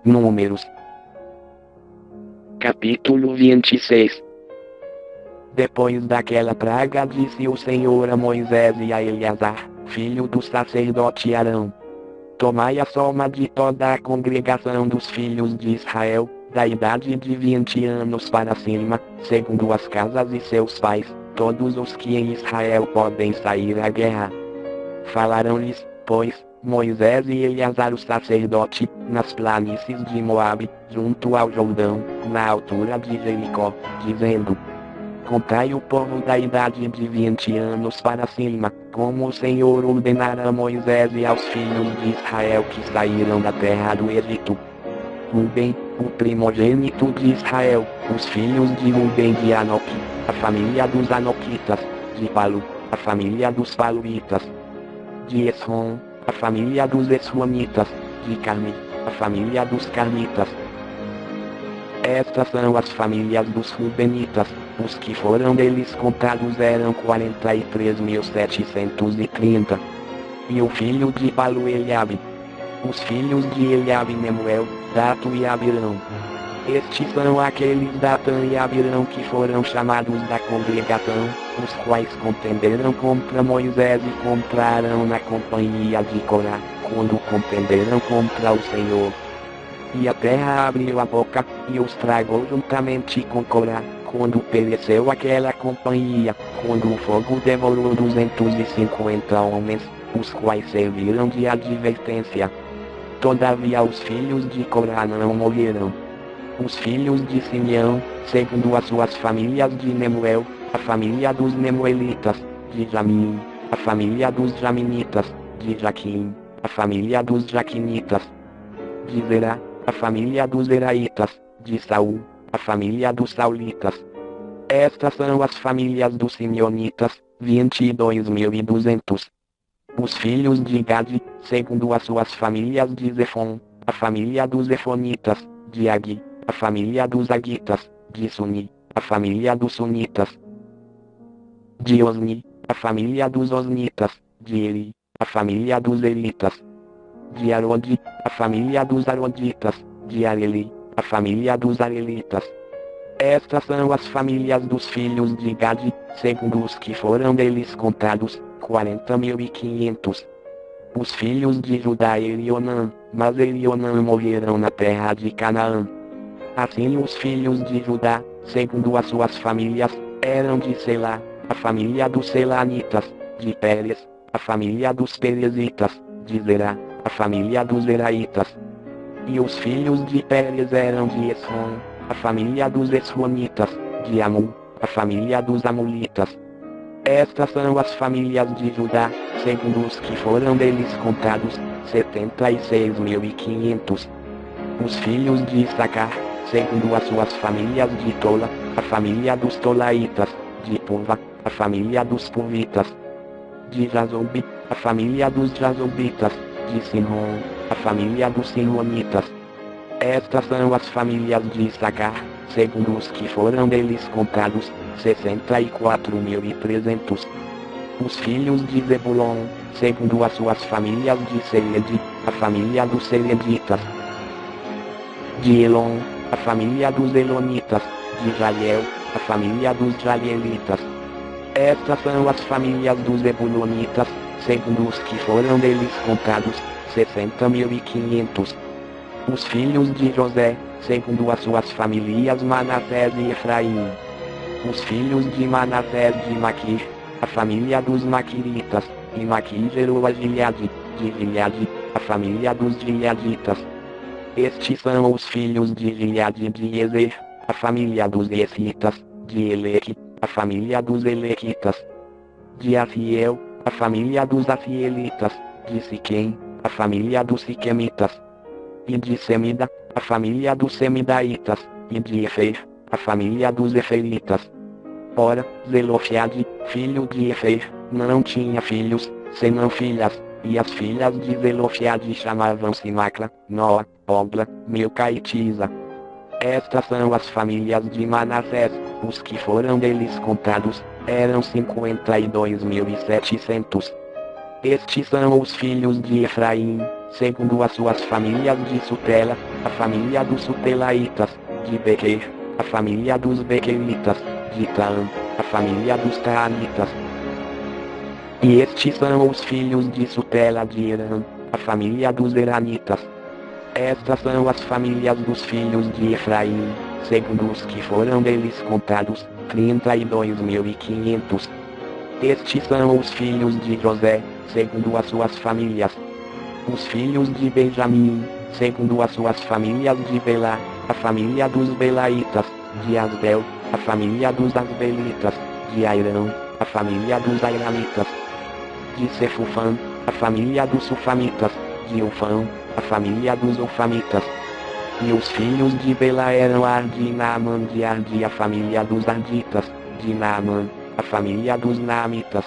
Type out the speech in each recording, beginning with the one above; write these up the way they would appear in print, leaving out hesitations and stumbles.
Números. Capítulo 26. Depois daquela praga disse o Senhor a Moisés e a Eleazar, filho do sacerdote Arão: tomai a soma de toda a congregação dos filhos de Israel, da idade de 20 anos para cima, segundo as casas e seus pais, todos os que em Israel podem sair à guerra. Falaram-lhes, pois, Moisés e Eleazar o sacerdote, nas planícies de Moabe, junto ao Jordão, na altura de Jericó, dizendo: contai o povo da idade de 20 anos para cima, como o Senhor ordenara a Moisés e aos filhos de Israel que saíram da terra do Egito. Rubem, o primogênito de Israel, os filhos de Rubem de Anoque, a família dos Anoquitas, de Palu, a família dos Paluitas, de Esrom, a família dos Esronitas, de Carmi, a família dos Carmitas. Estas são as famílias dos Rubenitas, os que foram deles contados eram 43.730. E o filho de Palu Eliabe. Os filhos de Eliabe Nemuel, Dato e Abirão. Estes são aqueles Datã e Abirão que foram chamados da congregação, os quais contenderam contra Moisés e contra Arão na companhia de Corá, quando contenderam contra o Senhor. E a terra abriu a boca, e os tragou juntamente com Corá, quando pereceu aquela companhia, quando o fogo devorou 250 homens, os quais serviram de advertência. Todavia os filhos de Corá não morreram. Os filhos de Simeão, segundo as suas famílias de Nemuel, a família dos Nemuelitas, de Jamim, a família dos Jaminitas, de Jaquim, a família dos Jaquinitas, de Zerá, a família dos Zeraitas, de Saul, a família dos Saulitas. Estas são as famílias dos Simeonitas, 22.200. Os filhos de Gade, segundo as suas famílias de Zefon, a família dos Zefonitas, de Agui, a família dos Agitas, de Suni, a família dos Sunitas, de Osni, a família dos Osnitas, de Eli, a família dos Elitas, de Arode, a família dos Aroditas, de Areli, a família dos Arelitas. Estas são as famílias dos filhos de Gade, segundo os que foram deles contados, 40.500. Os filhos de Judá Elionã, mas Elionã morreram na terra de Canaã. Assim os filhos de Judá, segundo as suas famílias, eram de Selá, a família dos Selanitas, de Pérez, a família dos Perezitas, de Zerá, a família dos Zeraitas. E os filhos de Pérez eram de Esrom, a família dos Esronitas, de Amul, a família dos Amulitas. Estas são as famílias de Judá, segundo os que foram deles contados, 76.500. Os filhos de Issacar, segundo as suas famílias de Tola, a família dos Tolaitas, de Puva, a família dos Puvitas, de Jazobe, a família dos Jazobitas, de Sinron, a família dos Sinronitas. Estas são as famílias de Issacar, segundo os que foram deles contados, 64.300. Os filhos de Zebulon, segundo as suas famílias de Selede, a família dos Seleditas, de Elon, a família dos Elonitas, de Jaliel, a família dos Jalielitas. Estas são as famílias dos Zebulonitas, segundo os que foram deles contados, 60.500. Os filhos de José, segundo as suas famílias Manassés e Efraim. Os filhos de Manassés de Maquir, a família dos Maquiritas, e Maquir gerou a Gileade, de Gileade, a família dos Gileaditas. Estes são os filhos de Gileade de Ezer, a família dos Esitas, de Eleque, a família dos Elequitas, de Afiel, a família dos Afielitas, de Siquém, a família dos Siquemitas, e de Semida, a família dos Semidaitas, e de Efer, a família dos Eferitas. Ora, Zelofeade, filho de Efer, não tinha filhos, senão filhas, e as filhas de Zelofeade chamavam-se Macla, Noa, Ogla, Milca e Tisa. Estas são as famílias de Manassés, os que foram deles contados, eram 52.700. Estes são os filhos de Efraim, segundo as suas famílias de Sutela, a família dos Sutelaitas, de Bequer, a família dos Bequeritas, de Taã, a família dos Taanitas. E estes são os filhos de Sutela de Herã, a família dos Heranitas. Estas são as famílias dos filhos de Efraim, segundo os que foram deles contados, 32.500. Estes são os filhos de José, segundo as suas famílias. Os filhos de Benjamim, segundo as suas famílias de Belá, a família dos Belaitas, de Asbel, a família dos Asbelitas, de Airão, a família dos Airamitas. De Sefufã, a família dos Sufamitas, de Ufã, a família dos Ufamitas. E os filhos de Belá eram Ardi e Naamã de Ardi, a família dos Arditas, de Naamã, a família dos Naamitas.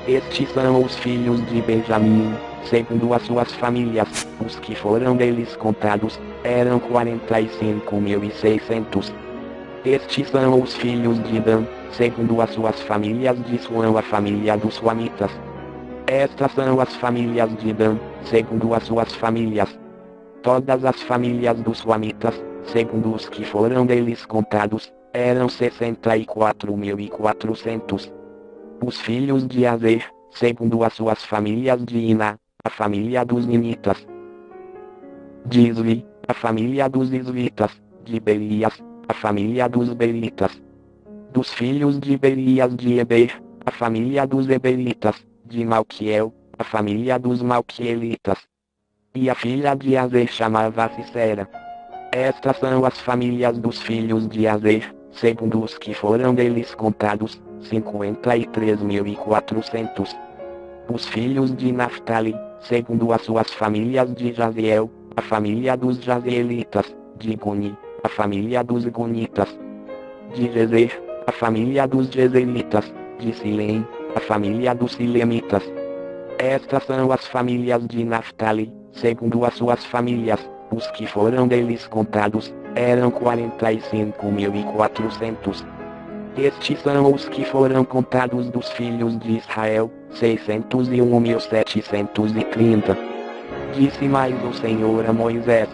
Estes são os filhos de Benjamim, segundo as suas famílias, os que foram deles contados, eram 45.600. Estes são os filhos de Dan, segundo as suas famílias de Suã, a família dos Suamitas. Estas são as famílias de Dan, segundo as suas famílias. Todas as famílias dos Suamitas, segundo os que foram deles contados, eram 64.400. Os filhos de Azer, segundo as suas famílias de Iná, a família dos Ninitas. De Isvi, a família dos Isvitas, de Berias, a família dos Beritas. Dos filhos de Berias de Eber, a família dos Eberitas, de Malquiel, a família dos Malquielitas. E a filha de Azer chamava-se Sera. Estas são as famílias dos filhos de Azer, segundo os que foram deles contados, 53.400. Os filhos de Naphtali, segundo as suas famílias de Jaziel, a família dos Jazielitas, de Guni, a família dos Gunitas. De Jezer, a família dos Jezelitas, de Silém, a família dos Silemitas. Estas são as famílias de Naphtali, segundo as suas famílias, os que foram deles contados, eram 45.400. Estes são os que foram contados dos filhos de Israel, 601.730. Disse mais o Senhor a Moisés: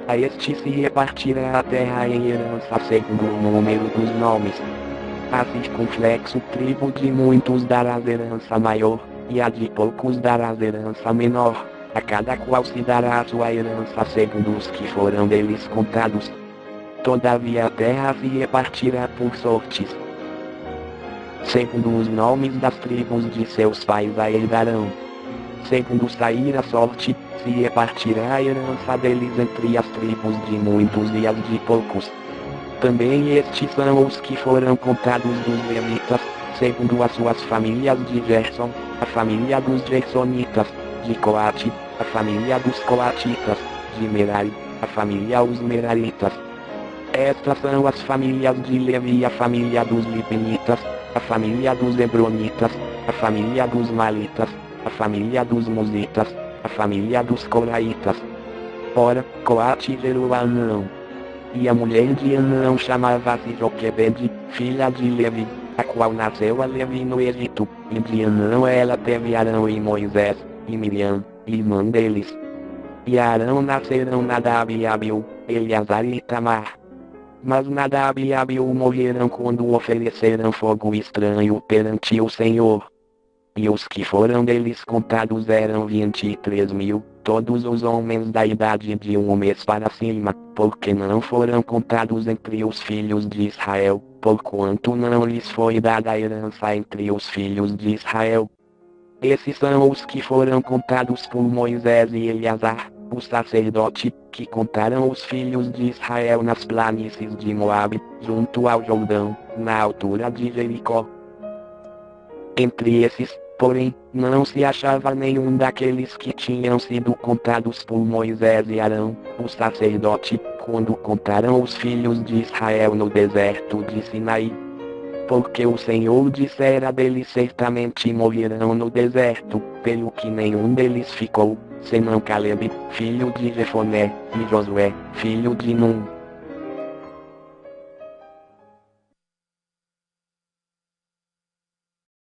a este se repartirá a terra em herança segundo o número dos nomes. A circunflexo tribo de muitos darás herança maior, e a de poucos darás herança menor. A cada qual se dará a sua herança segundo os que foram deles contados. Todavia a terra se repartirá por sortes. Segundo os nomes das tribos de seus pais a herdarão. Segundo sair a sorte, se repartirá a herança deles entre as tribos de muitos e as de poucos. Também estes são os que foram contados dos levitas, segundo as suas famílias de Gerson, a família dos Gersonitas, de Coate, a família dos Coatitas, de Merari, a família os Meraritas. Estas são as famílias de Levi, a família dos Libnitas, a família dos Hebronitas, a família dos Malitas, a família dos Musitas, a família dos Coraitas. Ora, Coate gerou a Anão. E a mulher de Anão chamava-se Joquebede, filha de Levi, a qual nasceu a Levi no Egito, e de Anão ela teve Arão e Moisés, e Miriam, irmã deles. E a Arão nasceram Nadab e Abiú, Eleazar e Itamar. Mas Nadab e Abiú morreram quando ofereceram fogo estranho perante o Senhor. E os que foram deles contados eram 23.000, todos os homens da idade de 1 mês para cima, porque não foram contados entre os filhos de Israel, porquanto não lhes foi dada a herança entre os filhos de Israel. Esses são os que foram contados por Moisés e Eleazar, o sacerdote, que contaram os filhos de Israel nas planícies de Moabe, junto ao Jordão, na altura de Jericó. Entre esses, porém, não se achava nenhum daqueles que tinham sido contados por Moisés e Arão, o sacerdote, quando contaram os filhos de Israel no deserto de Sinai. Porque o Senhor dissera deles certamente morrerão no deserto, pelo que nenhum deles ficou, senão Caleb, filho de Jefoné, e Josué, filho de Num.